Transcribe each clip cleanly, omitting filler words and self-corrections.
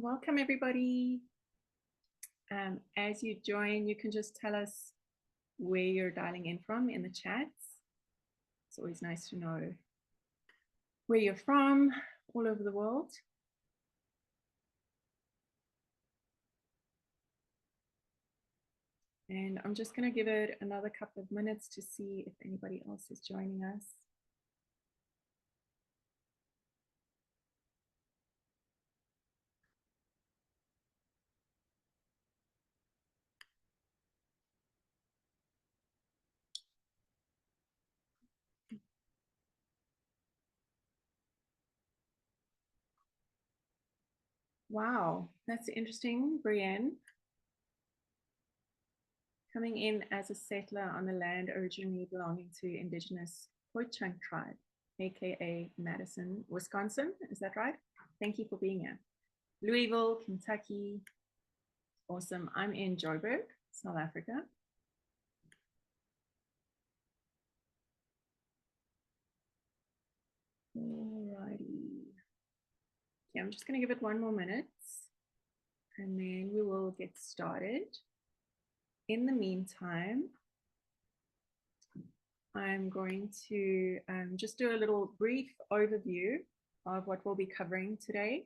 Welcome everybody. As you join, you can just tell us where you're dialing in from in the chats. It's always nice to know where you're from all over the world. And I'm just going to give it another couple of minutes to see if anybody else is joining us. Wow, that's interesting, Brienne. Coming in as a settler on the land originally belonging to indigenous Ho-Chunk tribe, aka Madison, Wisconsin. Is that right? Thank you for being here. Louisville, Kentucky. Awesome. I'm in Joburg, South Africa. Alrighty. Okay, I'm just going to give it one more minute and then we will get started. In the meantime, I'm going to just do a little brief overview of what we'll be covering today.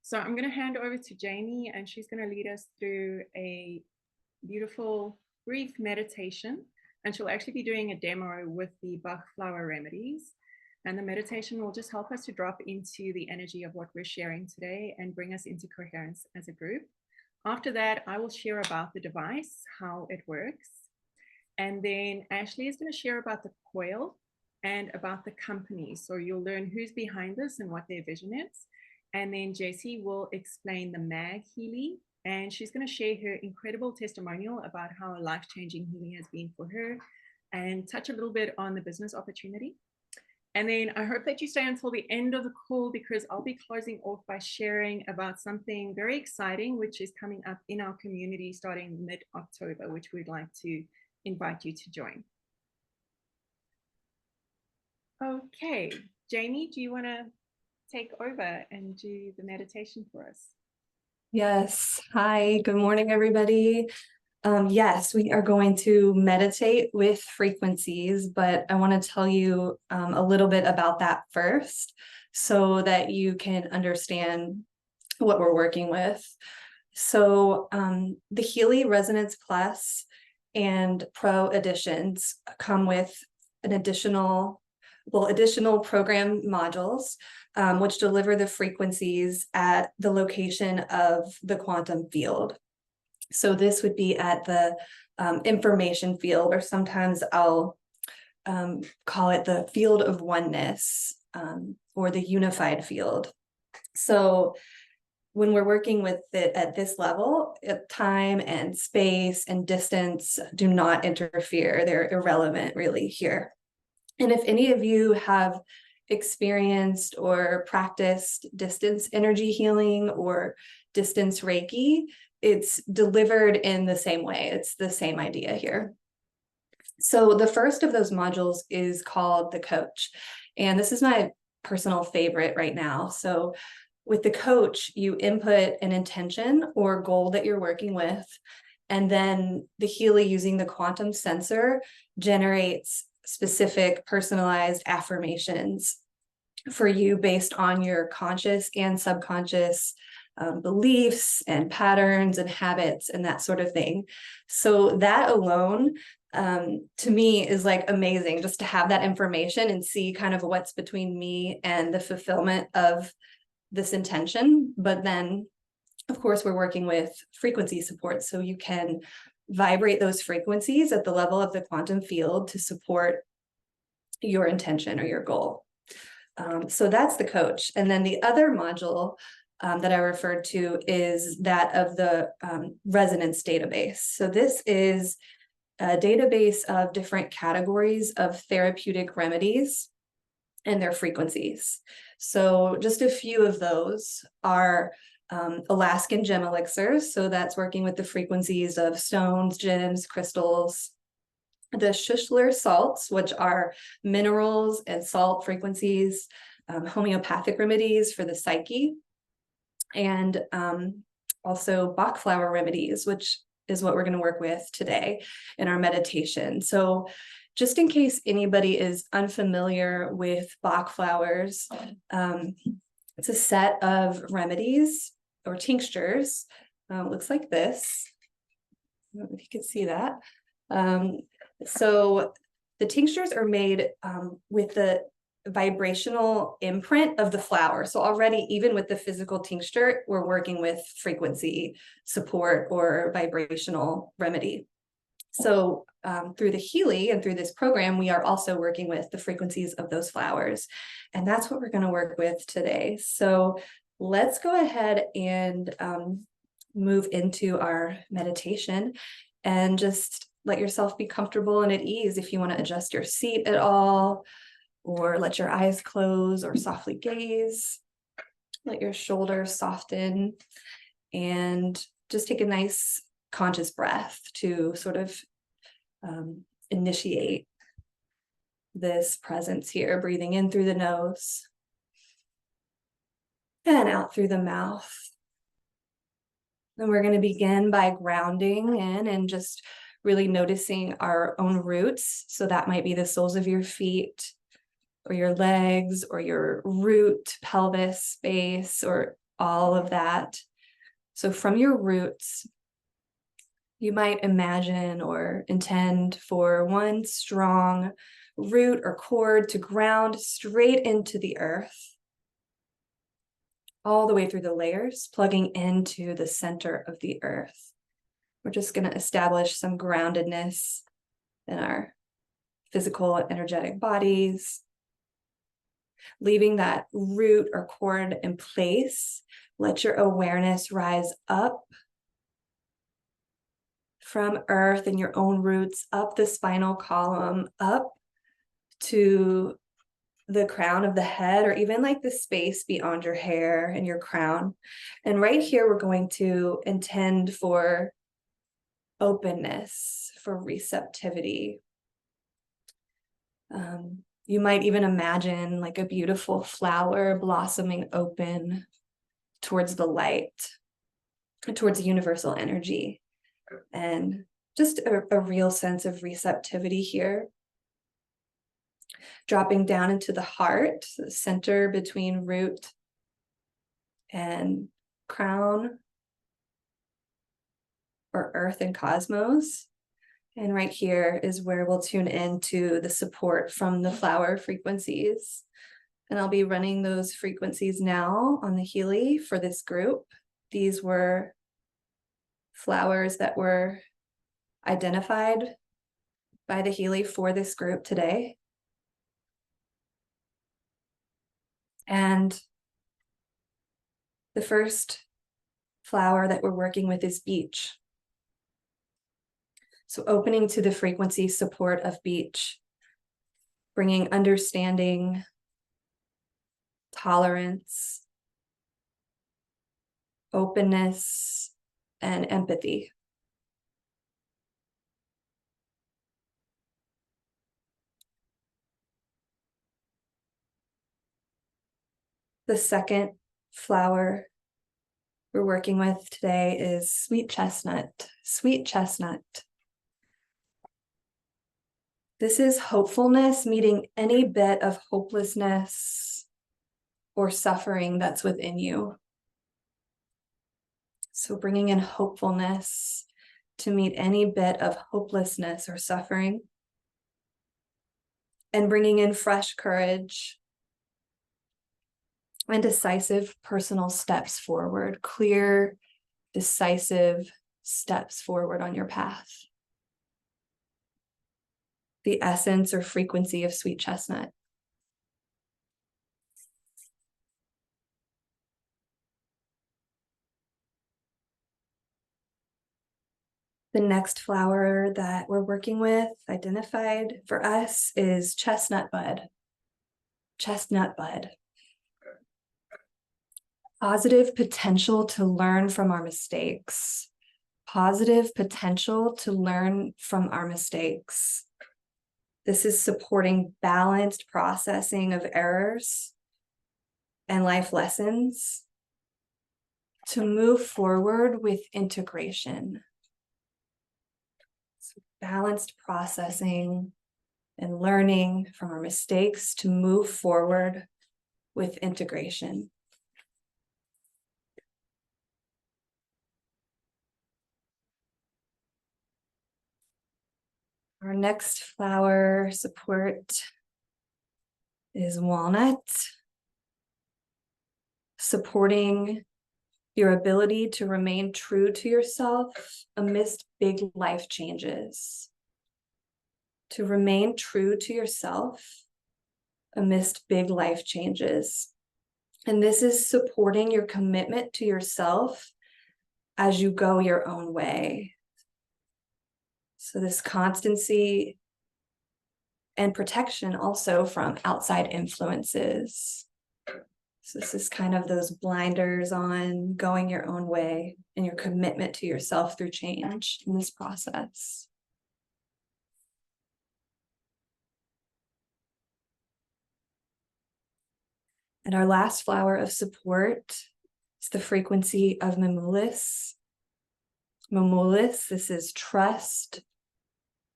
So I'm going to hand over to Jamie and she's going to lead us through a beautiful brief meditation, and she'll actually be doing a demo with the Bach flower remedies. And the meditation will just help us to drop into the energy of what we're sharing today and bring us into coherence as a group. After that, I will share about the device, how it works. And then Ashley is going to share about the coil and about the company. So you'll learn who's behind this and what their vision is. And then Jessie will explain the mag Healy, and she's going to share her incredible testimonial about how a life-changing healing has been for her and touch a little bit on the business opportunity. And then I hope that you stay until the end of the call because I'll be closing off by sharing about something very exciting, which is coming up in our community starting mid-October, which we'd like to invite you to join. Okay, Jamie, do you want to take over and do the meditation for us? Yes. Hi, good morning, everybody. Yes, we are going to meditate with frequencies, but I want to tell you a little bit about that first so that you can understand what we're working with. So the Healy Resonance Plus and Pro editions come with an additional program modules, which deliver the frequencies at the location of the quantum field. So this would be at the information field, or sometimes I'll call it the field of oneness, or the unified field. So when we're working with it at this level, time and space and distance do not interfere. They're irrelevant really here. And if any of you have experienced or practiced distance energy healing or distance Reiki, it's delivered in the same way. It's the same idea here. So the first of those modules is called the coach. And this is my personal favorite right now. So with the coach, you input an intention or goal that you're working with. And then the Healy, using the quantum sensor, generates specific personalized affirmations for you based on your conscious and subconscious beliefs and patterns and habits and that sort of thing. So that alone, to me, is like amazing, just to have that information and see kind of what's between me and the fulfillment of this intention. But then, of course, we're working with frequency support, so you can vibrate those frequencies at the level of the quantum field to support your intention or your goal. So that's the coach. And then the other module that I referred to is that of the resonance database. So this is a database of different categories of therapeutic remedies and their frequencies. So just a few of those are Alaskan gem elixirs. So that's working with the frequencies of stones, gems, crystals. The Schussler salts, which are minerals and salt frequencies, homeopathic remedies for the psyche. and also Bach flower remedies, which is what we're going to work with today in our meditation. So just in case anybody is unfamiliar with Bach flowers, it's a set of remedies or tinctures. Looks like this. I don't know if you can see that. So the tinctures are made with the vibrational imprint of the flower. So already, even with the physical tincture, we're working with frequency support or vibrational remedy. So through the Healy and through this program, we are also working with the frequencies of those flowers. And that's what we're going to work with today. So let's go ahead and move into our meditation and just let yourself be comfortable and at ease. If you want to adjust your seat at all, or let your eyes close or softly gaze, let your shoulders soften, and just take a nice conscious breath to sort of initiate this presence here, breathing in through the nose and out through the mouth. And we're going to begin by grounding in and just really noticing our own roots. So that might be the soles of your feet or your legs or your root, pelvis space, or all of that. So from your roots, you might imagine or intend for one strong root or cord to ground straight into the earth, all the way through the layers, plugging into the center of the earth. We're just going to establish some groundedness in our physical and energetic bodies. Leaving that root or cord in place, let your awareness rise up from earth and your own roots, up the spinal column, up to the crown of the head, or even like the space beyond your hair and your crown. And right here, we're going to intend for openness, for receptivity. You might even imagine like a beautiful flower blossoming open towards the light, towards universal energy, and just a real sense of receptivity here. Dropping down into the heart, the center between root and crown, or earth and cosmos. And right here is where we'll tune into the support from the flower frequencies. And I'll be running those frequencies now on the Healy for this group. These were flowers that were identified by the Healy for this group today. And the first flower that we're working with is beech. So opening to the frequency support of beech, bringing understanding, tolerance, openness, and empathy. The second flower we're working with today is sweet chestnut. Sweet chestnut. This is hopefulness, meeting any bit of hopelessness or suffering that's within you. So bringing in hopefulness to meet any bit of hopelessness or suffering, and bringing in fresh courage and decisive personal steps forward, clear, decisive steps forward on your path. The essence or frequency of sweet chestnut. The next flower that we're working with, identified for us, is chestnut bud. Chestnut bud. Positive potential to learn from our mistakes. Positive potential to learn from our mistakes. This is supporting balanced processing of errors and life lessons. to move forward with integration. So balanced processing and learning from our mistakes to move forward with integration. Our next flower support is walnut, supporting your ability to remain true to yourself amidst big life changes. To remain true to yourself amidst big life changes. And this is supporting your commitment to yourself as you go your own way. So this constancy and protection also from outside influences. So this is kind of those blinders on going your own way and your commitment to yourself through change in this process. And our last flower of support is the frequency of Mimulus. Mimulus, this is trust,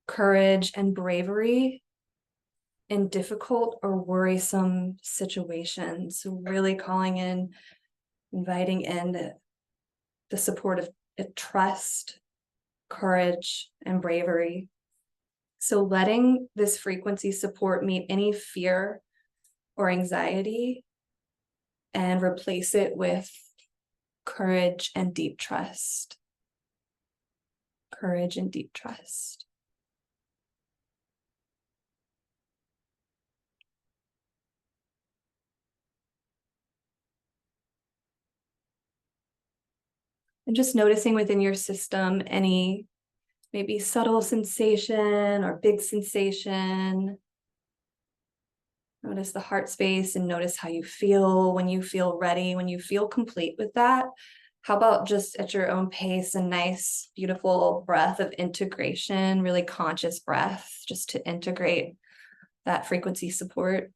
courage, and bravery in difficult or worrisome situations. So really calling in, inviting in the support of trust, courage, and bravery. So letting this frequency support meet any fear or anxiety and replace it with courage and deep trust. Courage and deep trust. And just noticing within your system any maybe subtle sensation or big sensation. Notice the heart space and notice how you feel when you feel ready, when you feel complete with that. How about just at your own pace, a nice, beautiful breath of integration, really conscious breath, just to integrate that frequency support.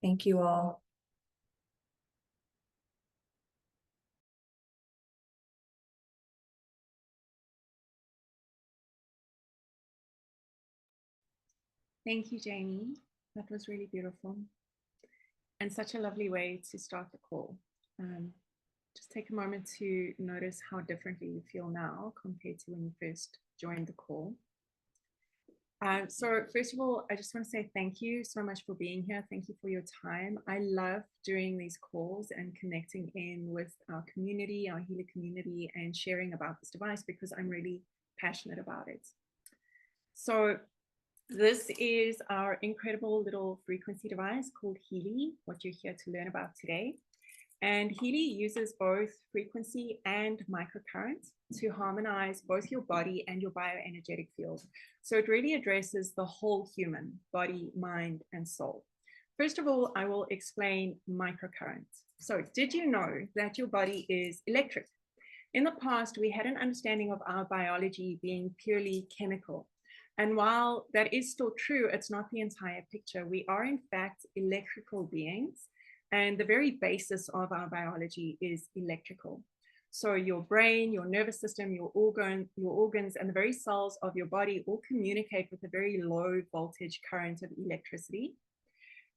Thank you all. Thank you, Jamie. That was really beautiful. And such a lovely way to start the call. Just take a moment to notice how differently you feel now compared to when you first joined the call. So first of all, I just want to say thank you so much for being here. Thank you for your time. I love doing these calls and connecting in with our community, our Healy community, and sharing about this device because I'm really passionate about it. So this is our incredible little frequency device called Healy, what you're here to learn about today. And Healy uses both frequency and microcurrent to harmonize both your body and your bioenergetic field. So it really addresses the whole human, body, mind, and soul. First of all, I will explain microcurrent. So did you know that your body is electric? In the past, we had an understanding of our biology being purely chemical. And while that is still true, it's not the entire picture. We are, in fact, electrical beings. And the very basis of our biology is electrical. So your brain, your nervous system, your organs, and the very cells of your body all communicate with a very low voltage current of electricity.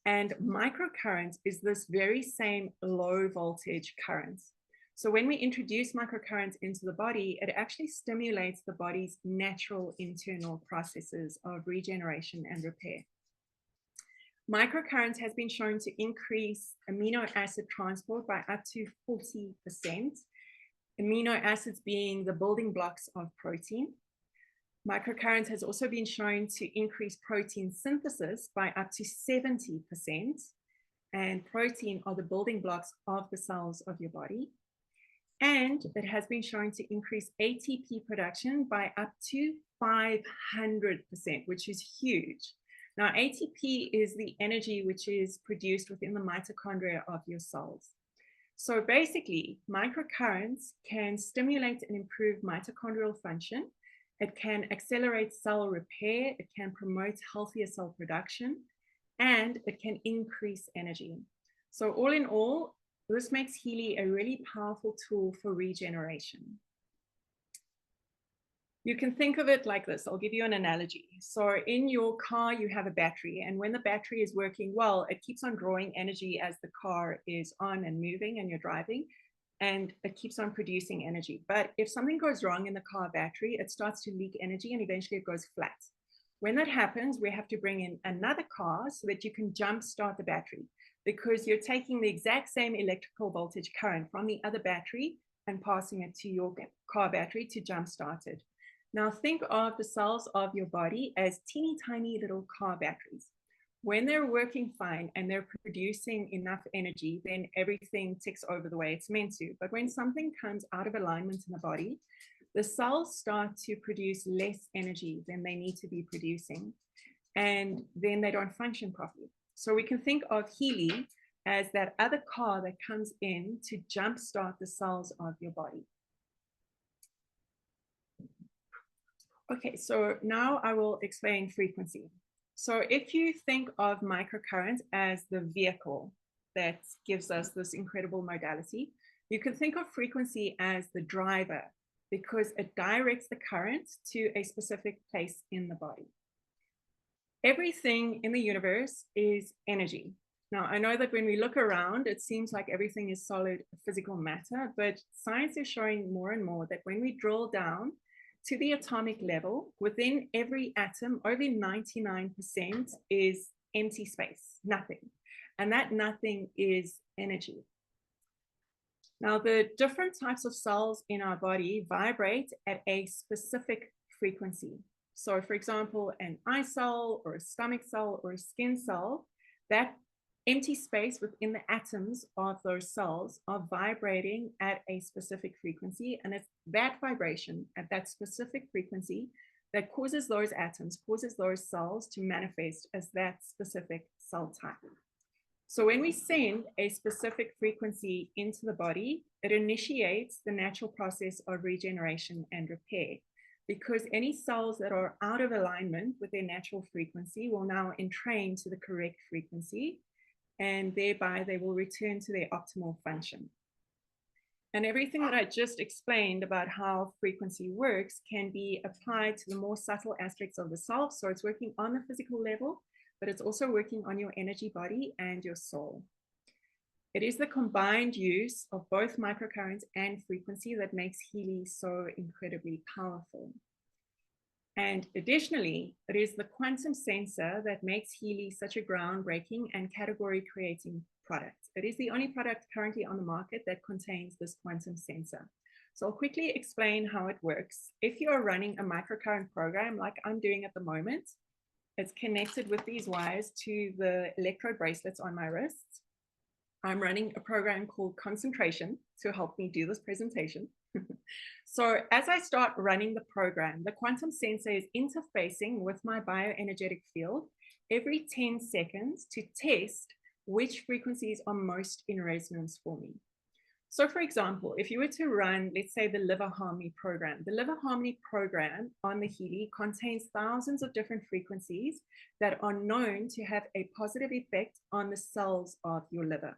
And microcurrent is this very same low voltage current. So when we introduce microcurrent into the body, it actually stimulates the body's natural internal processes of regeneration and repair. Microcurrent has been shown to increase amino acid transport by up to 40%, amino acids being the building blocks of protein. Microcurrent has also been shown to increase protein synthesis by up to 70%, and protein are the building blocks of the cells of your body. And it has been shown to increase ATP production by up to 500%, which is huge. Now, ATP is the energy which is produced within the mitochondria of your cells. So basically, microcurrents can stimulate and improve mitochondrial function It can accelerate cell repair, it can promote healthier cell production, and it can increase energy. So all in all, this makes Healy a really powerful tool for regeneration. You can think of it like this. I'll give you an analogy. So in your car, you have a battery, and when the battery is working well, it keeps on drawing energy as the car is on and moving and you're driving, and it keeps on producing energy. But if something goes wrong in the car battery, it starts to leak energy and eventually it goes flat. When that happens, we have to bring in another car so that you can jump start the battery, because you're taking the exact same electrical voltage current from the other battery and passing it to your car battery to jump start it. Now think of the cells of your body as teeny tiny little car batteries. When they're working fine and they're producing enough energy, then everything ticks over the way it's meant to. But when something comes out of alignment in the body, the cells start to produce less energy than they need to be producing, and then they don't function properly. So we can think of Healy as that other car that comes in to jumpstart the cells of your body. Okay, so now I will explain frequency. So if you think of microcurrent as the vehicle that gives us this incredible modality, you can think of frequency as the driver, because it directs the current to a specific place in the body. Everything in the universe is energy. Now, I know that when we look around, it seems like everything is solid physical matter, but science is showing more and more that when we drill down to the atomic level, within every atom, over 99% is empty space, nothing. And that nothing is energy. Now, the different types of cells in our body vibrate at a specific frequency. So for example, an eye cell or a stomach cell or a skin cell, that empty space within the atoms of those cells are vibrating at a specific frequency. And it's that vibration at that specific frequency that causes those atoms, causes those cells to manifest as that specific cell type. So when we send a specific frequency into the body, it initiates the natural process of regeneration and repair, because any cells that are out of alignment with their natural frequency will now entrain to the correct frequency, and thereby they will return to their optimal function. And everything that I just explained about how frequency works can be applied to the more subtle aspects of the self. So it's working on the physical level, but it's also working on your energy body and your soul. It is the combined use of both microcurrent and frequency that makes Healy so incredibly powerful. And additionally, it is the quantum sensor that makes Healy such a groundbreaking and category-creating product. It is the only product currently on the market that contains this quantum sensor. So I'll quickly explain how it works. If you are running a microcurrent program like I'm doing at the moment, it's connected with these wires to the electrode bracelets on my wrists. I'm running a program called Concentration to help me do this presentation. So as I start running the program, the quantum sensor is interfacing with my bioenergetic field every 10 seconds to test which frequencies are most in resonance for me. So for example, if you were to run, let's say, the Liver Harmony program, the Liver Harmony program on the Healy contains thousands of different frequencies that are known to have a positive effect on the cells of your liver.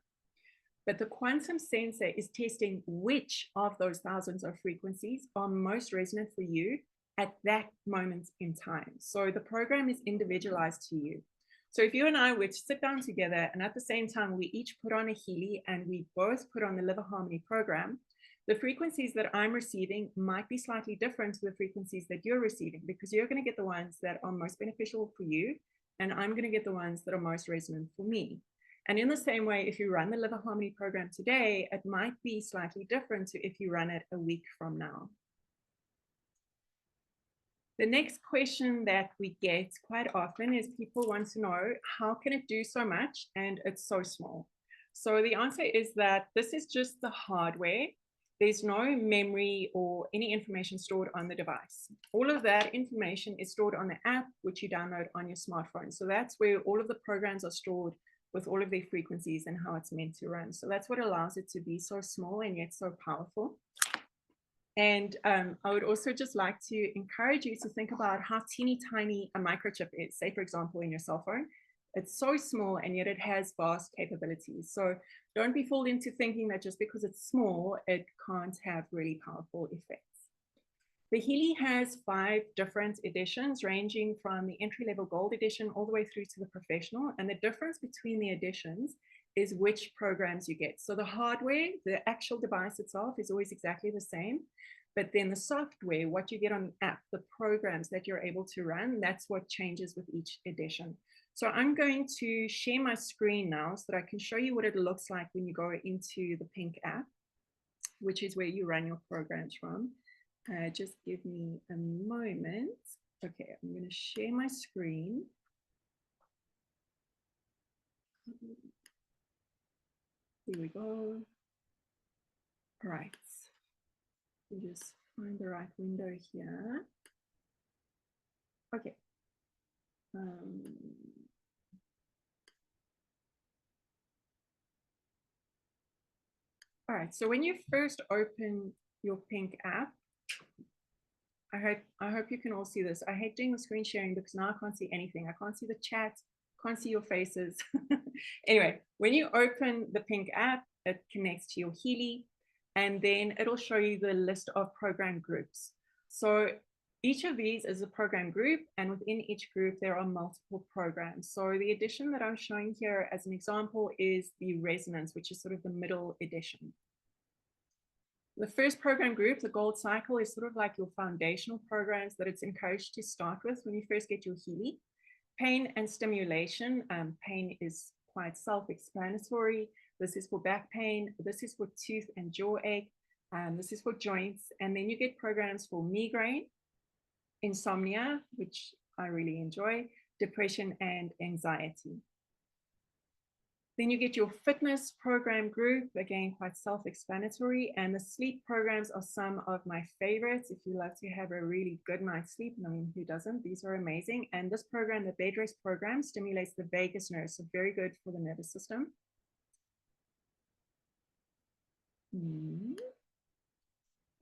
But the quantum sensor is testing which of those thousands of frequencies are most resonant for you at that moment in time. So the program is individualized to you. So if you and I were to sit down together and at the same time we each put on a Healy and we both put on the Liver Harmony program, the frequencies that I'm receiving might be slightly different to the frequencies that you're receiving, because you're going to get the ones that are most beneficial for you, and I'm going to get the ones that are most resonant for me. And in the same way, if you run the Liver Harmony program today, it might be slightly different to if you run it a week from now. The next question that we get quite often is people want to know, how can it do so much and it's so small? So the answer is that this is just the hardware. There's no memory or any information stored on the device. All of that information is stored on the app, which you download on your smartphone. So that's where all of the programs are stored with all of their frequencies and how it's meant to run. So that's what allows it to be so small and yet so powerful. And I would also just like to encourage you to think about how teeny tiny a microchip is. Say, for example, in your cell phone, it's so small and yet it has vast capabilities. So don't be fooled into thinking that just because it's small, it can't have really powerful effects. The Healy has 5 different editions, ranging from the entry-level gold edition all the way through to the professional. And the difference between the editions is which programs you get. So the hardware, the actual device itself, is always exactly the same. But then the software, what you get on the app, the programs that you're able to run, that's what changes with each edition. So I'm going to share my screen now so that I can show you what it looks like when you go into the pink app, which is where you run your programs from. Just give me a moment. Okay, I'm going to share my screen. Here we go. All right. We'll just find the right window here. Okay. All right, so when you first open your pink app, I hope you can all see this. I hate doing the screen sharing because now I can't see anything. I can't see the chat, can't see your faces. Anyway, when you open the pink app, it connects to your Healy, and then it'll show you the list of program groups. So each of these is a program group, and within each group, there are multiple programs. So the edition that I'm showing here as an example is the Resonance, which is sort of the middle edition. The first program group, the Gold Cycle, is sort of like your foundational programs that it's encouraged to start with when you first get your Healy. Pain and stimulation. Pain is quite self-explanatory. This is for back pain. This is for tooth and jaw ache. This is for joints. And then you get programs for migraine, insomnia, which I really enjoy, depression and anxiety. Then you get your fitness program group, again, quite self-explanatory. And the sleep programs are some of my favorites. If you love to have a really good night's sleep, I mean, who doesn't? These are amazing. And this program, the bed rest program, stimulates the vagus nerve, so very good for the nervous system.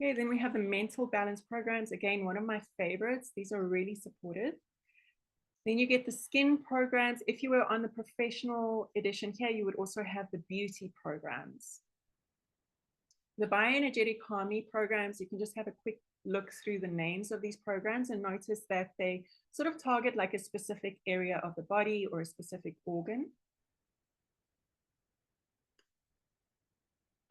Okay, then we have the mental balance programs. Again, one of my favorites. These are really supportive. Then you get the skin programs. If you were on the professional edition here, you would also have the beauty programs. The bioenergetic harmony programs, you can just have a quick look through the names of these programs and notice that they sort of target like a specific area of the body or a specific organ.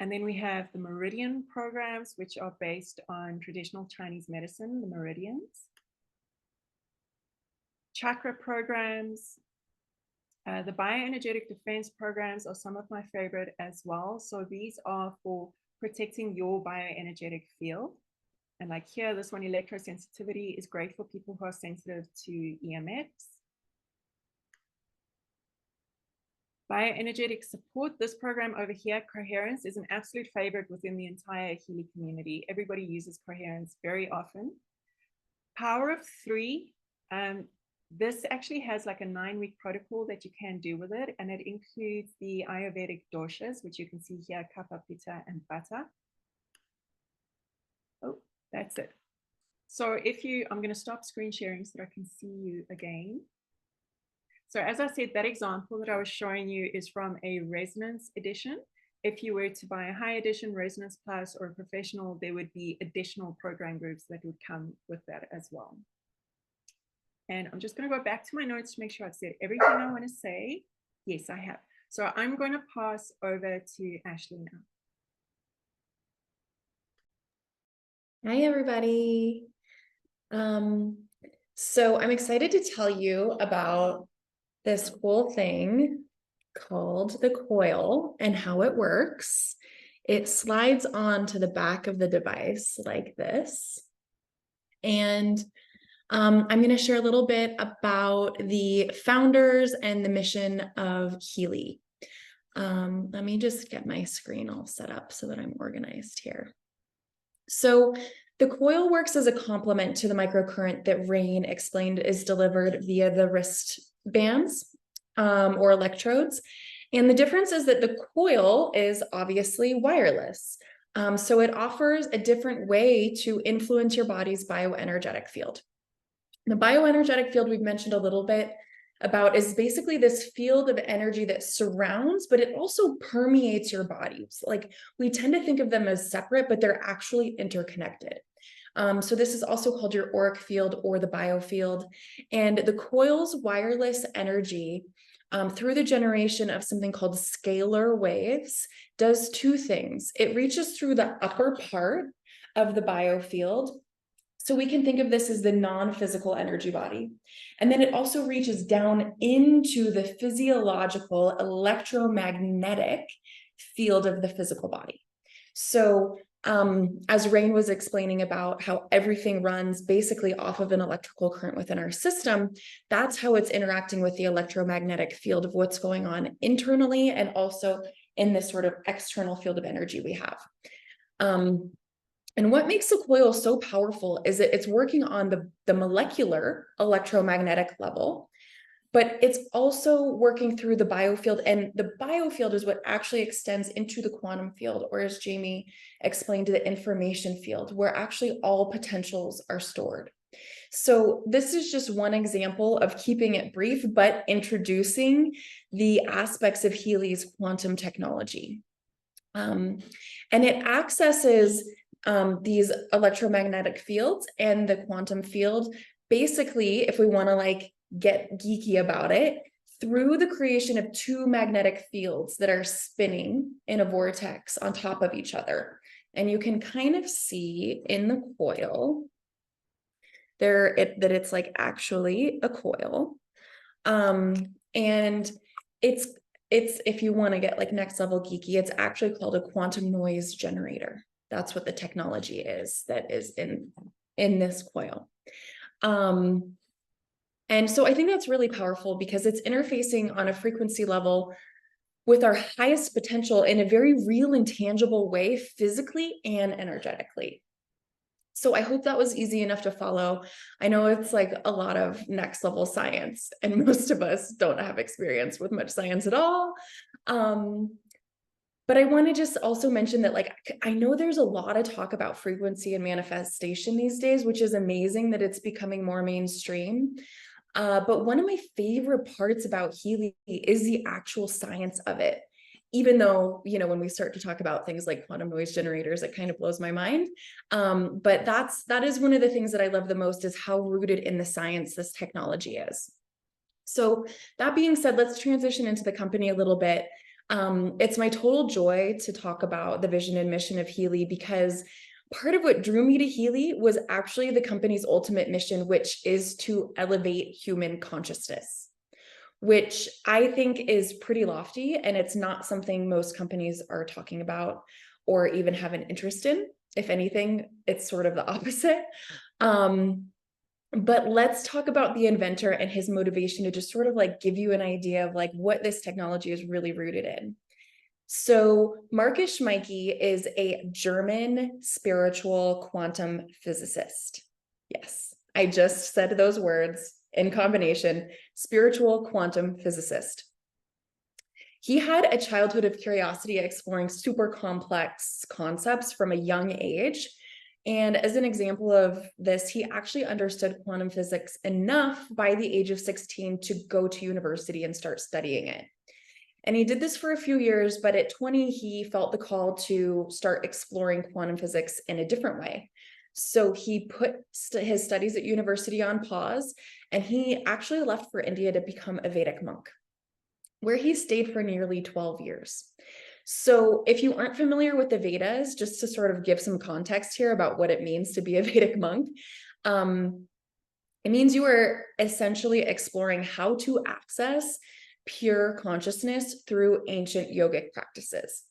And then we have the meridian programs, which are based on traditional Chinese medicine, the meridians. Chakra programs, the bioenergetic defense programs are some of my favorite as well. So these are for protecting your bioenergetic field. And like here, this one, electrosensitivity, is great for people who are sensitive to EMFs. Bioenergetic support, this program over here, coherence, is an absolute favorite within the entire Healy community. Everybody uses coherence very often. Power of 3. This actually has like a 9-week protocol that you can do with it, and it includes the Ayurvedic doshas, which you can see here, Kapha, Pitta, and Vata. Oh, that's it. So I'm going to stop screen sharing so that I can see you again. So as I said, that example that I was showing you is from a Resonance edition. If you were to buy a high edition, Resonance Plus, or a professional, there would be additional program groups that would come with that as well. And I'm just going to go back to my notes to make sure I've said everything I want to say. Yes, I have. So I'm going to pass over to Ashley now. Hi, everybody. So I'm excited to tell you about this cool thing called the coil and how it works. It slides onto the back of the device like this. And I'm going to share a little bit about the founders and the mission of Healy. Let me just get my screen all set up so that I'm organized here. So the coil works as a complement to the microcurrent that Rain explained is delivered via the wristbands or electrodes. And the difference is that the coil is obviously wireless. So it offers a different way to influence your body's bioenergetic field. The bioenergetic field we've mentioned a little bit about is basically this field of energy that surrounds, but it also permeates your bodies. Like, we tend to think of them as separate, but they're actually interconnected. So this is also called your auric field or the biofield. And the coil's wireless energy through the generation of something called scalar waves does two things. It reaches through the upper part of the biofield. So we can think of this as the non-physical energy body. And then it also reaches down into the physiological electromagnetic field of the physical body. So as Rain was explaining about how everything runs basically off of an electrical current within our system, that's how it's interacting with the electromagnetic field of what's going on internally and also in this sort of external field of energy we have. And what makes the coil so powerful is that it's working on the molecular electromagnetic level, but it's also working through the biofield. And the biofield is what actually extends into the quantum field, or as Jamie explained, the information field, where actually all potentials are stored. So this is just one example of keeping it brief, but introducing the aspects of Healy's quantum technology. And it accesses these electromagnetic fields and the quantum field, basically, if we want to like get geeky about it, through the creation of two magnetic fields that are spinning in a vortex on top of each other. And you can kind of see in the coil there that it's like actually a coil. And it's if you want to get like next level geeky, it's actually called a quantum noise generator. That's what the technology is that is in this coil. And so I think that's really powerful because it's interfacing on a frequency level with our highest potential in a very real and tangible way, physically and energetically. So I hope that was easy enough to follow. I know it's like a lot of next level science, and most of us don't have experience with much science at all. But I want to just also mention that, like, I know there's a lot of talk about frequency and manifestation these days, which is amazing that it's becoming more mainstream. But one of my favorite parts about Healy is the actual science of it. Even though, you know, when we start to talk about things like quantum noise generators, it kind of blows my mind. But that is one of the things that I love the most, is how rooted in the science this technology is. So that being said, let's transition into the company a little bit. It's my total joy to talk about the vision and mission of Healy, because part of what drew me to Healy was actually the company's ultimate mission, which is to elevate human consciousness, which I think is pretty lofty, and it's not something most companies are talking about or even have an interest in. If anything, it's sort of the opposite. But let's talk about the inventor and his motivation to just sort of like give you an idea of like what this technology is really rooted in. So Marcus Schmeicke is a German spiritual quantum physicist. Yes, I just said those words in combination, spiritual quantum physicist. He had a childhood of curiosity exploring super complex concepts from a young age. And as an example of this, he actually understood quantum physics enough by the age of 16 to go to university and start studying it. And he did this for a few years, but at 20, he felt the call to start exploring quantum physics in a different way. So he put his studies at university on pause, and he actually left for India to become a Vedic monk, where he stayed for nearly 12 years. So if you aren't familiar with the Vedas, just to sort of give some context here about what it means to be a Vedic monk, it means you are essentially exploring how to access pure consciousness through ancient yogic practices.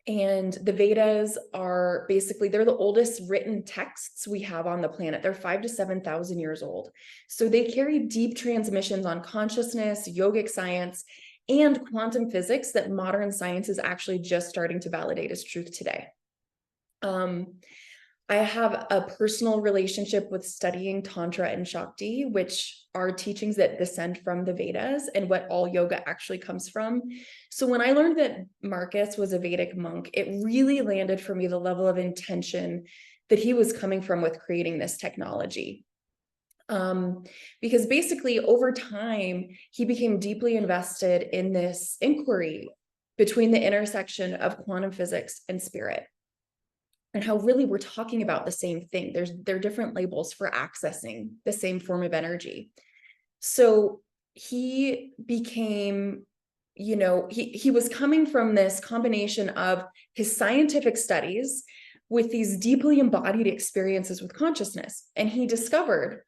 And the Vedas are basically, they're the oldest written texts we have on the planet. They're 5,000 to 7,000 years old. So they carry deep transmissions on consciousness, yogic science, and quantum physics that modern science is actually just starting to validate as truth today. I have a personal relationship with studying Tantra and Shakti, which are teachings that descend from the Vedas and what all yoga actually comes from. So when I learned that Marcus was a Vedic monk, it really landed for me the level of intention that he was coming from with creating this technology. Because basically over time, he became deeply invested in this inquiry between the intersection of quantum physics and spirit, and how really we're talking about the same thing. There are different labels for accessing the same form of energy. So he became, he was coming from this combination of his scientific studies with these deeply embodied experiences with consciousness. And he discovered,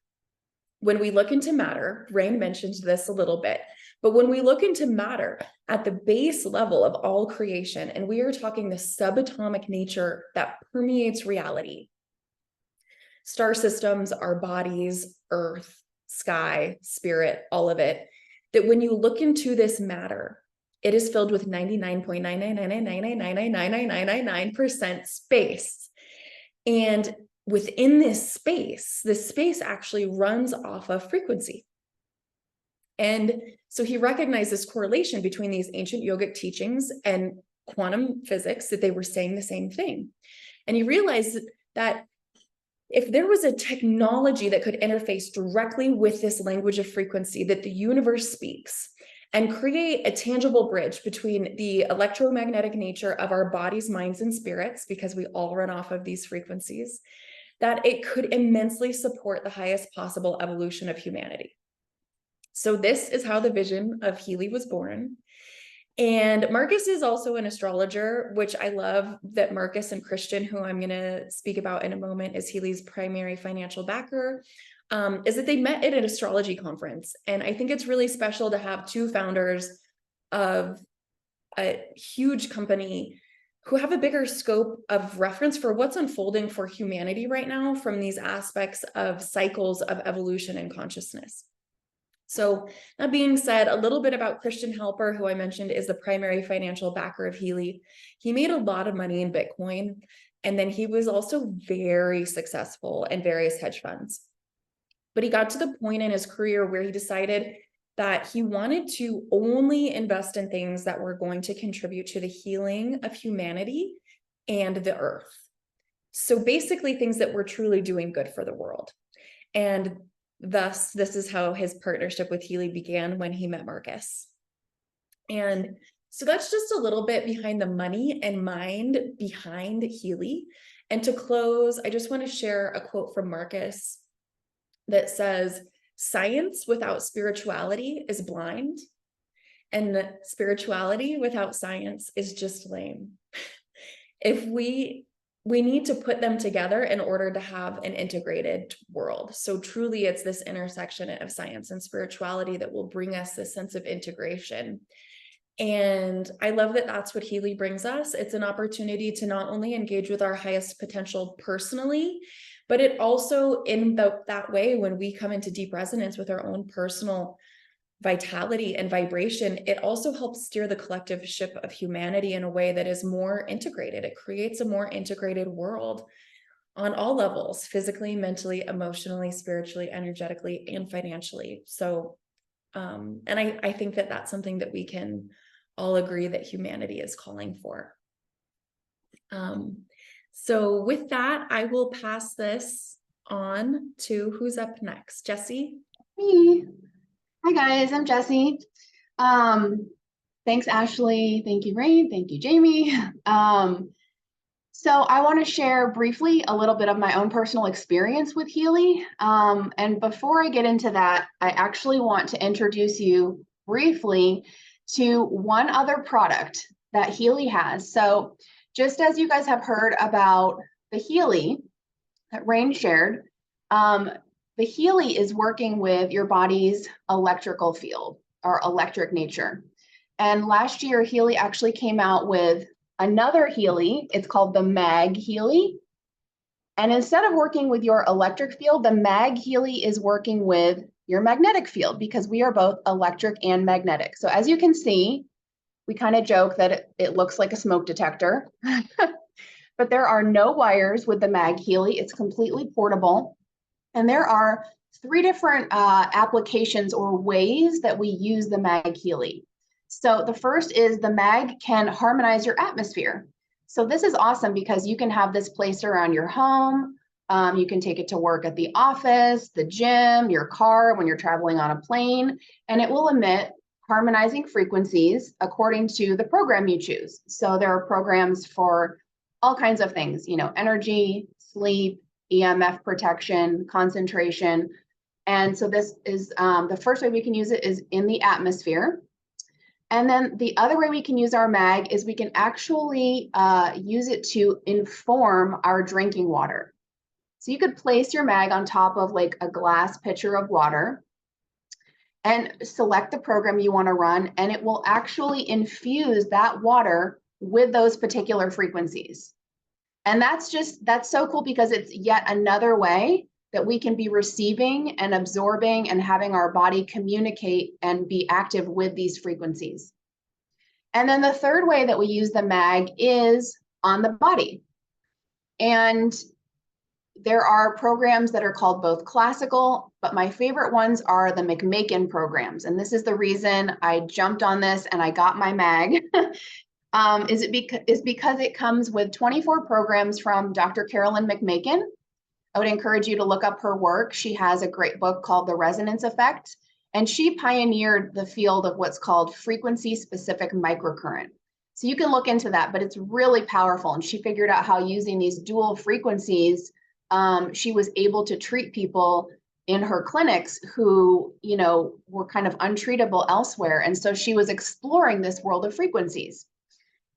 when we look into matter, Rain mentioned this a little bit, but when we look into matter at the base level of all creation, and we are talking the subatomic nature that permeates reality, star systems, our bodies, earth, sky, spirit, all of it, that when you look into this matter, it is filled with 99.99999999999% space. And within this space actually runs off of frequency. And so he recognized this correlation between these ancient yogic teachings and quantum physics, that they were saying the same thing. And he realized that if there was a technology that could interface directly with this language of frequency that the universe speaks, and create a tangible bridge between the electromagnetic nature of our bodies, minds, and spirits, because we all run off of these frequencies, that it could immensely support the highest possible evolution of humanity. So this is how the vision of Healy was born. And Marcus is also an astrologer, which I love that Marcus and Christian, who I'm going to speak about in a moment, is Healy's primary financial backer, is that they met at an astrology conference. And I think it's really special to have two founders of a huge company who have a bigger scope of reference for what's unfolding for humanity right now from these aspects of cycles of evolution and consciousness. So that being said, a little bit about Christian Halper, who I mentioned is the primary financial backer of Healy. He made a lot of money in Bitcoin, and then he was also very successful in various hedge funds. But he got to the point in his career where he decided that he wanted to only invest in things that were going to contribute to the healing of humanity and the earth. So basically things that were truly doing good for the world. And thus, this is how his partnership with Healy began when he met Marcus. And so that's just a little bit behind the money and mind behind Healy. And to close, I just want to share a quote from Marcus that says, "Science without spirituality is blind, and spirituality without science is just lame." If we need to put them together in order to have an integrated world. So truly it's this intersection of science and spirituality that will bring us this sense of integration. And I love that that's what Healy brings us. It's an opportunity to not only engage with our highest potential personally, but it also, in that way, when we come into deep resonance with our own personal vitality and vibration, it also helps steer the collective ship of humanity in a way that is more integrated. It creates a more integrated world on all levels, physically, mentally, emotionally, spiritually, energetically, and financially. So, and I think that that's something that we can all agree that humanity is calling for. So with that, I will pass this on to who's up next. Jessie? Me. Hi guys, I'm Jessie. Thanks Ashley, thank you Rain, thank you Jamie. So I want to share briefly a little bit of my own personal experience with Healy. And before I get into that, I actually want to introduce you briefly to one other product that Healy has. So just as you guys have heard about the Healy that Rain shared, the Healy is working with your body's electrical field or electric nature. And last year, Healy actually came out with another Healy. It's called the Mag Healy. And instead of working with your electric field, the Mag Healy is working with your magnetic field, because we are both electric and magnetic. So as you can see, we kind of joke that it looks like a smoke detector. but there are no wires with the Mag Healy. It's completely portable. And there are 3 different applications or ways that we use the Mag Healy. So the first is the Mag can harmonize your atmosphere. So this is awesome because you can have this placed around your home. You can take it to work at the office, the gym, your car, when you're traveling on a plane, and it will emit harmonizing frequencies according to the program you choose. So there are programs for all kinds of things, energy, sleep, EMF protection, concentration. And so this is the first way we can use it is in the atmosphere. And then the other way we can use our Mag is we can actually use it to inform our drinking water. So you could place your Mag on top of like a glass pitcher of water and select the program you want to run, and it will actually infuse that water with those particular frequencies. And that's so cool because it's yet another way that we can be receiving and absorbing and having our body communicate and be active with these frequencies. And then the third way that we use the Mag is on the body. And there are programs that are called both classical, but my favorite ones are the McMakin programs. And this is the reason I jumped on this and I got my Mag. Is because it comes with 24 programs from Dr. Carolyn McMakin. I would encourage you to look up her work. She has a great book called The Resonance Effect, and she pioneered the field of what's called frequency-specific microcurrent. So you can look into that, but it's really powerful. And she figured out how using these dual frequencies, she was able to treat people in her clinics who, were kind of untreatable elsewhere. And so she was exploring this world of frequencies.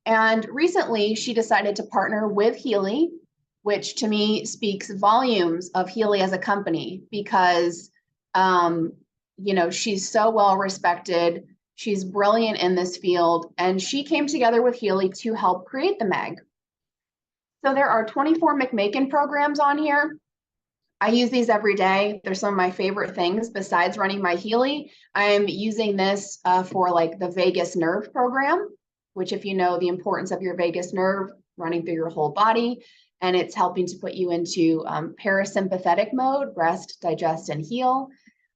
And recently she decided to partner with Healy, which to me speaks volumes of Healy as a company because, she's so well respected. She's brilliant in this field, and she came together with Healy to help create the Mag. So there are 24 McMakin programs on here. I use these every day. They're some of my favorite things besides running my Healy. I'm using this for like the vagus nerve program, which if you know the importance of your vagus nerve running through your whole body, and it's helping to put you into parasympathetic mode, rest, digest, and heal.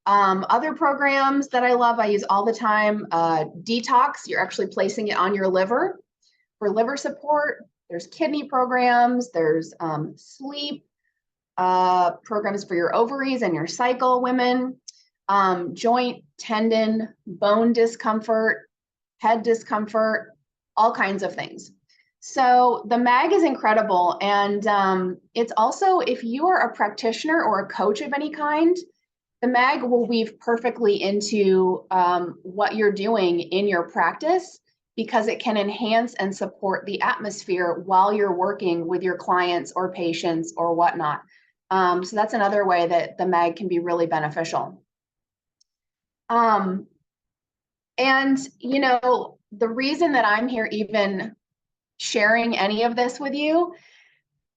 Other programs that I love, I use all the time, detox, you're actually placing it on your liver for liver support. There's kidney programs, there's sleep programs for your ovaries and your cycle, women, joint, tendon, bone discomfort, head discomfort, all kinds of things. So the Mag is incredible. And it's also, if you are a practitioner or a coach of any kind, the Mag will weave perfectly into what you're doing in your practice because it can enhance and support the atmosphere while you're working with your clients or patients or whatnot. So that's another way that the Mag can be really beneficial. And, the reason that I'm here even sharing any of this with you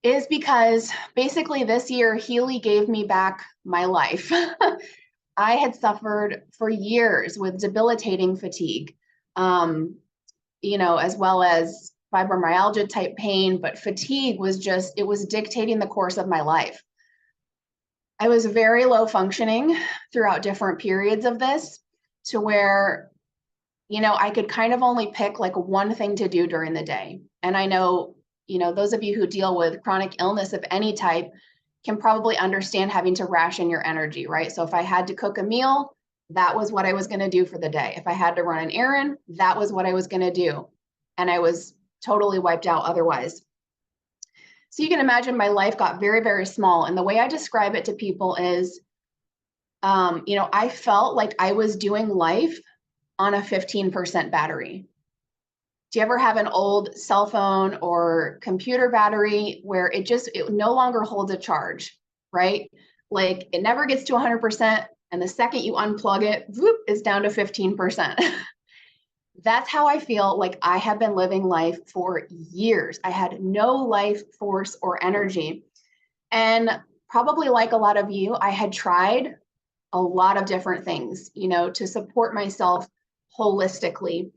is because basically this year, Healy gave me back my life. I had suffered for years with debilitating fatigue, as well as fibromyalgia type pain, but fatigue was it was dictating the course of my life. I was very low functioning throughout different periods of this to where, I could kind of only pick like one thing to do during the day. And I know, those of you who deal with chronic illness of any type can probably understand having to ration your energy, right? So if I had to cook a meal, that was what I was going to do for the day. If I had to run an errand, that was what I was going to do. And I was totally wiped out otherwise. So you can imagine my life got very, very small. And the way I describe it to people is, I felt like I was doing life on a 15% battery. Do you ever have an old cell phone or computer battery where it no longer holds a charge, right? Like it never gets to 100%. And the second you unplug it, whoop, it's down to 15%. That's how I feel like I have been living life for years. I had no life force or energy. And probably like a lot of you, I had tried a lot of different things, to support myself holistically.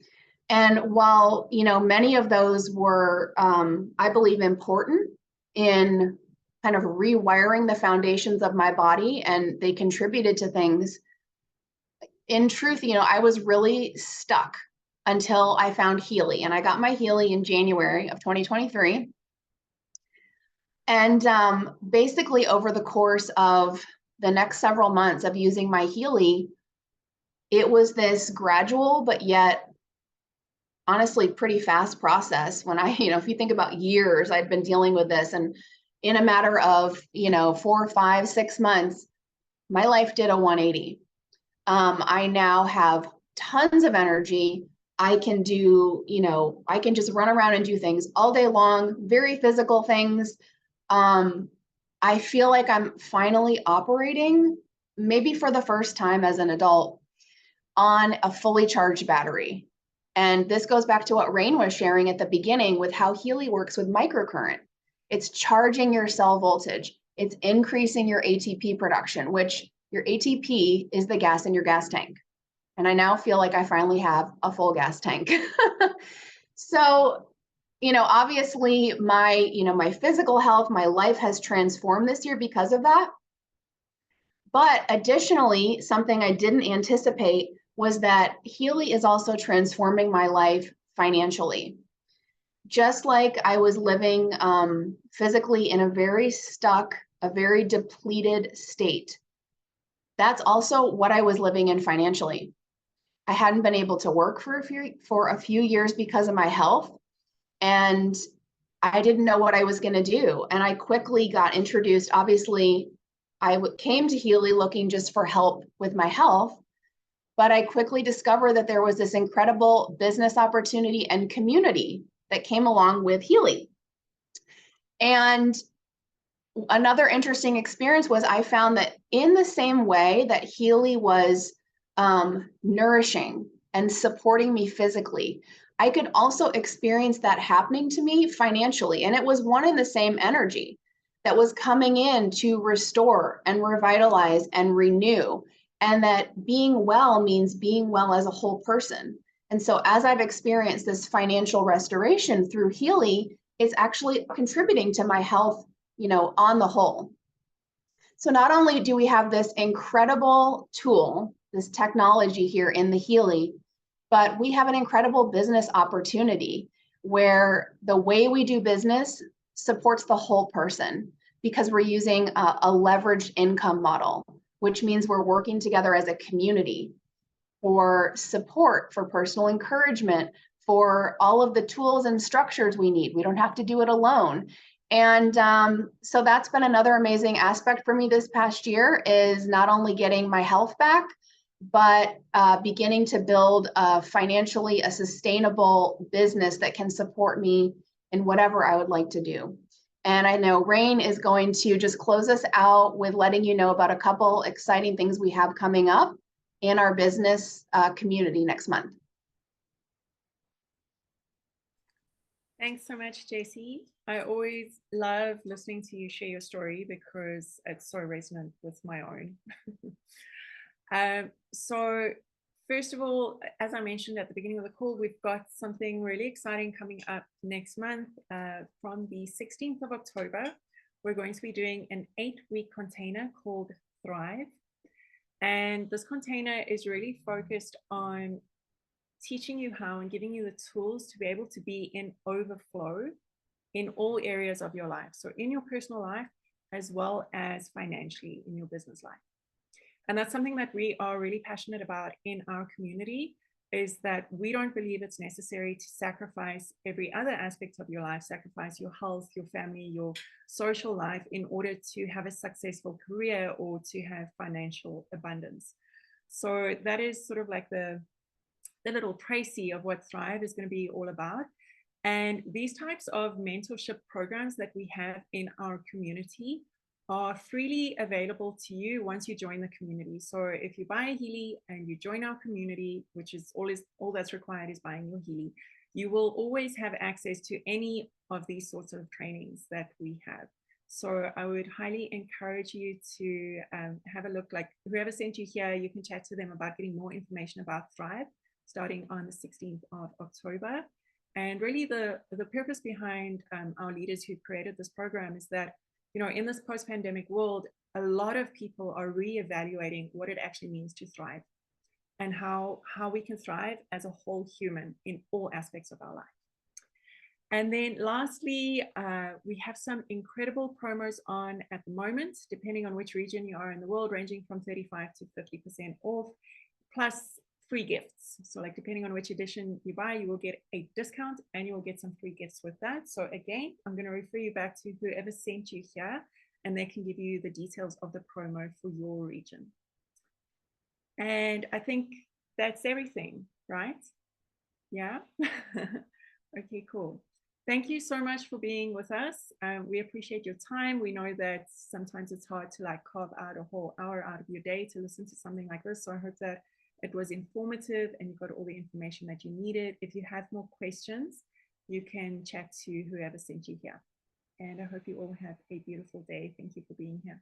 And while, many of those were, I believe, important in kind of rewiring the foundations of my body, and they contributed to things, in truth, I was really stuck until I found Healy. And I got my Healy in January of 2023. And basically, over the course of the next several months of using my Healy, it was this gradual, but yet honestly pretty fast process. When if you think about years, I'd been dealing with this, and in a matter of 4, 5, 6 months, my life did a 180. I now have tons of energy. I can do, I can just run around and do things all day long, very physical things. I feel like I'm finally operating, maybe for the first time as an adult, on a fully charged battery. And this goes back to what Rain was sharing at the beginning with how Healy works with microcurrent. It's charging your cell voltage. It's increasing your ATP production, which your ATP is the gas in your gas tank. And I now feel like I finally have a full gas tank. So, obviously my physical health, my life has transformed this year because of that. But additionally, something I didn't anticipate was that Healy is also transforming my life financially. Just like I was living physically in a very stuck, a very depleted state, that's also what I was living in financially. I hadn't been able to work for a few years because of my health, and I didn't know what I was going to do. And I quickly got introduced. Obviously, I came to Healy looking just for help with my health, but I quickly discovered that there was this incredible business opportunity and community that came along with Healy. And another interesting experience was I found that in the same way that Healy was nourishing and supporting me physically, I could also experience that happening to me financially. And it was one and the same energy that was coming in to restore and revitalize and renew. And that being well means being well as a whole person. And so as I've experienced this financial restoration through Healy, it's actually contributing to my health, on the whole. So not only do we have this incredible tool, this technology here in the Healy, but we have an incredible business opportunity where the way we do business supports the whole person, because we're using a leveraged income model, which means we're working together as a community for support, for personal encouragement, for all of the tools and structures we need. We don't have to do it alone. And so that's been another amazing aspect for me this past year, is not only getting my health back, but beginning to build financially a sustainable business that can support me in whatever I would like to do. And I know Rain is going to just close us out with letting you know about a couple exciting things we have coming up in our business community next month. Thanks so much, JC. I always love listening to you share your story because it's so resonant with my own. So first of all, as I mentioned at the beginning of the call, we've got something really exciting coming up next month. From the 16th of October, we're going to be doing an 8-week container called Thrive. And this container is really focused on teaching you how and giving you the tools to be able to be in overflow in all areas of your life. So in your personal life, as well as financially in your business life. And that's something that we are really passionate about in our community, is that we don't believe it's necessary to sacrifice every other aspect of your life, sacrifice your health, your family, your social life in order to have a successful career or to have financial abundance. So that is sort of like the little précis of what Thrive is going to be all about. And these types of mentorship programs that we have in our community are freely available to you once you join the community. So if you buy a Healy and you join our community, which is all that's required is buying your Healy, you will always have access to any of these sorts of trainings that we have. So I would highly encourage you to have a look. Like whoever sent you here, you can chat to them about getting more information about Thrive. starting on the 16th of October. And really the purpose behind our leaders who created this program is that, you know, in this post-pandemic world, a lot of people are reevaluating what it actually means to thrive and how we can thrive as a whole human in all aspects of our life. And then lastly, we have some incredible promos on at the moment, depending on which region you are in the world, ranging from 35 to 50% off, plus free gifts. So like depending on which edition you buy, you will get a discount and you will get some free gifts with that. So again, I'm going to refer you back to whoever sent you here, and they can give you the details of the promo for your region. And I think that's everything, right? Yeah. Okay, cool. Thank you so much for being with us. We appreciate your time. We know that sometimes it's hard to like carve out a whole hour out of your day to listen to something like this. So I hope that it was informative and you got all the information that you needed. If you have more questions, you can chat to whoever sent you here. And I hope you all have a beautiful day. Thank you for being here.